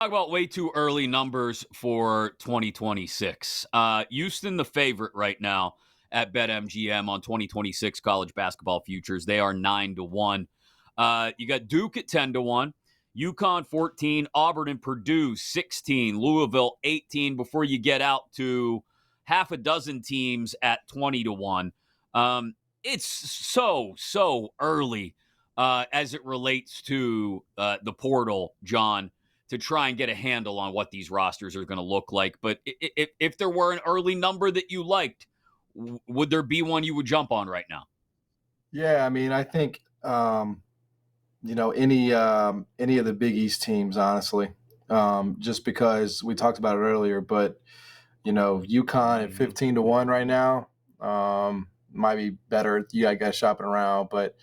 Talk about way too early numbers for 2026. Houston, the favorite right now at BetMGM on 2026 college basketball futures. They are 9-1. You got Duke at 10-1, UConn 14, Auburn and Purdue 16, Louisville 18. Before you get out to half a dozen teams at 20-1. It's so early as it relates to the portal, John, to try and get a handle on what these rosters are going to look like. But if there were an early number that you liked, would there be one you would jump on right now? Yeah, I mean, I think any of the Big East teams, honestly, just because we talked about it earlier. But UConn at 15-1 right now might be better. You guys shopping around, but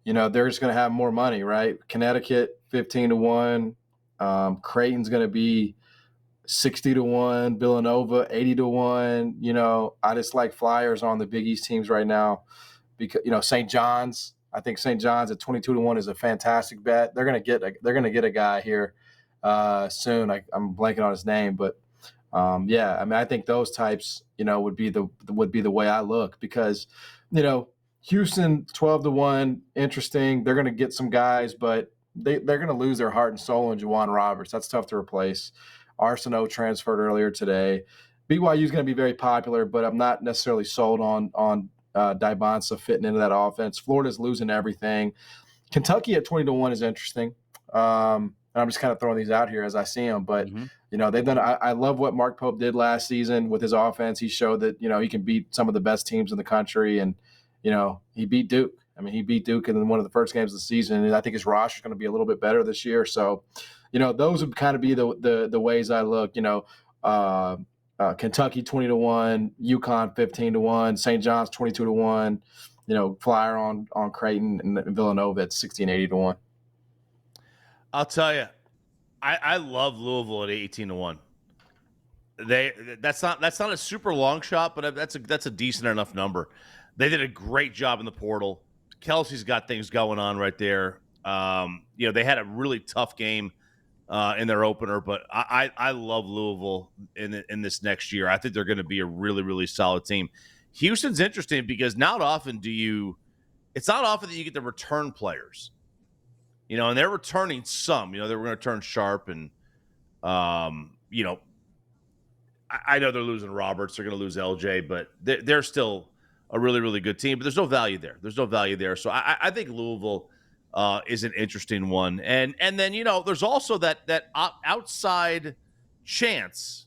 they're just going to have more money, right? Connecticut 15-1. Creighton's going to be 60-1. Villanova 80-1. I just like flyers on the Big East teams right now because St. John's. I think St. John's at 22-1 is a fantastic bet. They're going to get a guy here soon. I'm blanking on his name, but yeah, I mean, I think those types, would be the way I look because, Houston 12-1, interesting. They're going to get some guys, but they're going to lose their heart and soul in Juwan Roberts. That's tough to replace. Arsenault transferred earlier today. BYU is going to be very popular, but I'm not necessarily sold on Dybonsa fitting into that offense. Florida's losing everything. Kentucky at 20-1 is interesting. And I'm just kind of throwing these out here as I see them, but they've done. I love what Mark Pope did last season with his offense. He showed that he can beat some of the best teams in the country, and he beat Duke. I mean, he beat Duke in one of the first games of the season, and I think his roster is going to be a little bit better this year. So, those would kind of be the ways I look. Kentucky 20-1, UConn 15-1, St. John's 22-1. Flyer on Creighton and Villanova at 60 and 80-1. I'll tell you, I love Louisville at 18-1. That's not a super long shot, but that's a decent enough number. They did a great job in the portal. Kelsey's got things going on right there. They had a really tough game in their opener, but I love Louisville in this next year. I think they're going to be a really, really solid team. Houston's interesting because it's not often that you get the return players. And they're returning some. They were going to return Sharp, and I know they're losing Roberts. They're going to lose LJ, but they're still a really, really good team. But there's no value there. So I think Louisville is an interesting one. And then there's also that outside chance.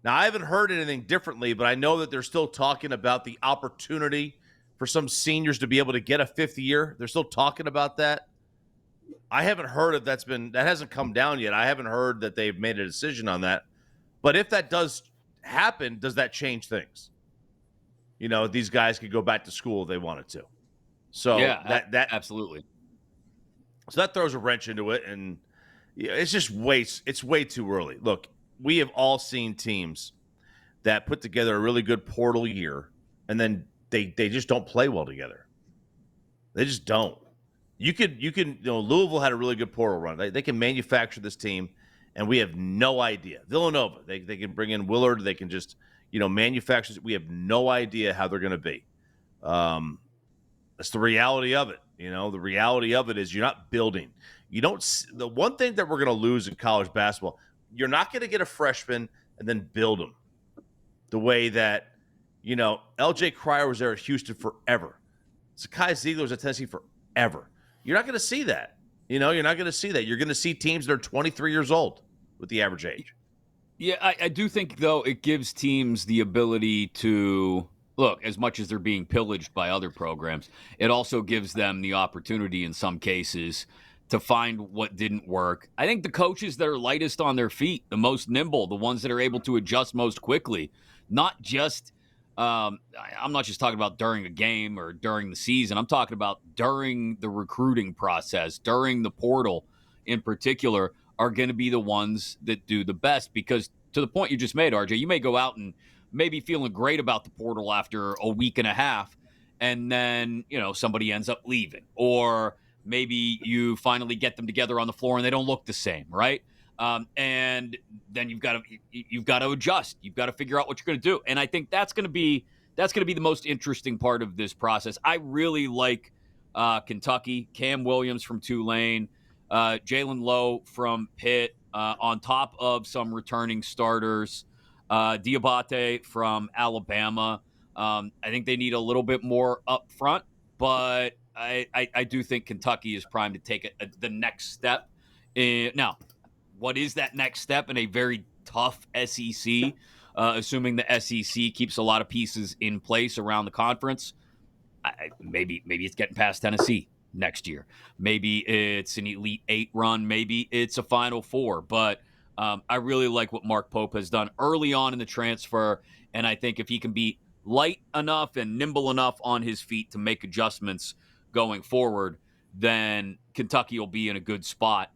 Now I haven't heard anything differently, but I know that they're still talking about the opportunity for some seniors to be able to get a fifth year. They're still talking about that. I haven't heard if that hasn't come down yet. I haven't heard that they've made a decision on that. But if that does happen, does that change things? These guys could go back to school if they wanted to. So yeah, that absolutely. So that throws a wrench into it, and it's just way too early. Look, we have all seen teams that put together a really good portal year, and then they just don't play well together. They just don't. You can Louisville had a really good portal run. They can manufacture this team, and we have no idea. Villanova, they can bring in Willard. They can just manufacture. We have no idea how they're going to be. That's the reality of it. The reality of it is you're not building. The one thing that we're going to lose in college basketball, you're not going to get a freshman and then build them the way that LJ Cryer was there at Houston forever. Zakai Ziegler was at Tennessee forever. You're not going to see that. You're not going to see that. You're going to see teams that are 23 years old with the average age. Yeah, I do think, though, it gives teams the ability to look, as much as they're being pillaged by other programs, it also gives them the opportunity in some cases to find what didn't work. I think the coaches that are lightest on their feet, the most nimble, the ones that are able to adjust most quickly, not just I'm not just talking about during a game or during the season. I'm talking about during the recruiting process, during the portal in particular, are going to be the ones that do the best. Because to the point you just made, RJ, you may go out and maybe feeling great about the portal after a week and a half, and then, somebody ends up leaving. Or maybe you finally get them together on the floor and they don't look the same, right? And then you've got to adjust. You've got to figure out what you're going to do. And I think that's going to be the most interesting part of this process. I really like Kentucky, Cam Williams from Tulane, Jalen Lowe from Pitt, on top of some returning starters, Diabate from Alabama. I think they need a little bit more up front, but I do think Kentucky is primed to take the next step. Now, what is that next step in a very tough SEC? Assuming the SEC keeps a lot of pieces in place around the conference, maybe it's getting past Tennessee next year. Maybe it's an Elite Eight run. Maybe it's a Final Four. But I really like what Mark Pope has done early on in the transfer, and I think if he can be light enough and nimble enough on his feet to make adjustments going forward, then Kentucky will be in a good spot